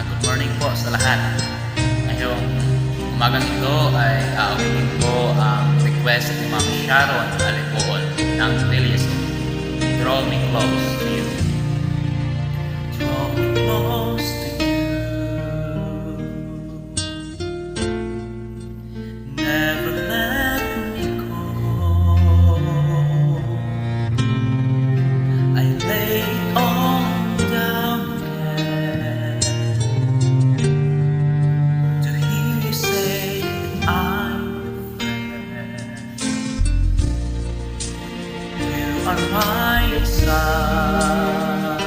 Good morning po sa lahat. Ngayong umagang ito ay aawitin ko ang request ni Ma'am Sharon Alipool ng Teliason. Draw me close to you. Draw me close to you. Never let me go. I lay it all down again to hear you say that I'm your friend. You are my side.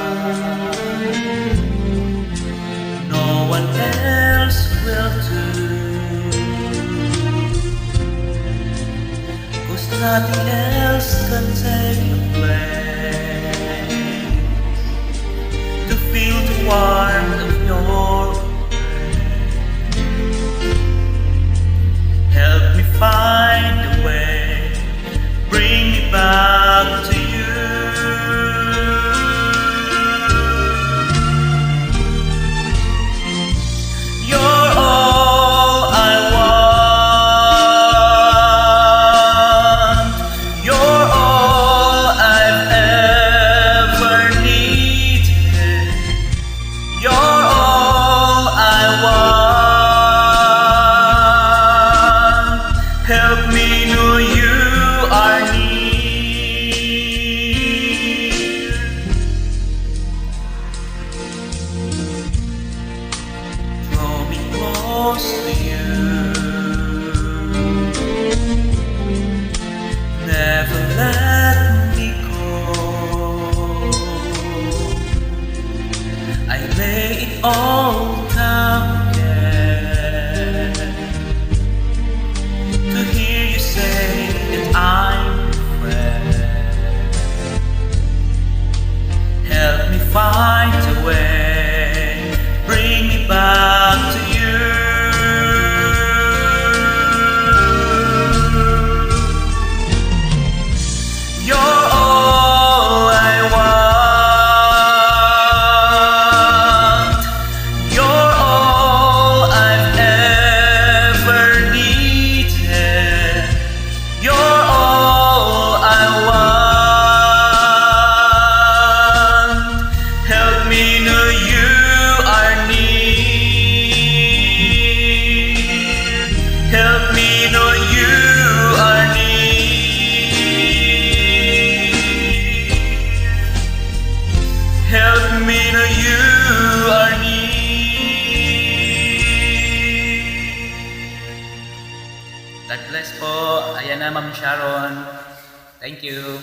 No one else will do, 'cause nothing else can take the place to feel the warmth of your embrace. Help me find a way, bring me back to you. You're all I want. You're all I've ever needed. You're all I want. Help me know you are near. Draw me close to you. Never let me go. I lay it all down again to hear you say that I'm your friend. Help me find a way, bring me back to you. You're all I want. You're all I've ever needed. You're all I want. Help me know you are near. Help me know you are near. Help me know you are near. God bless po. Ayan na, Ma'am Sharon. Thank you.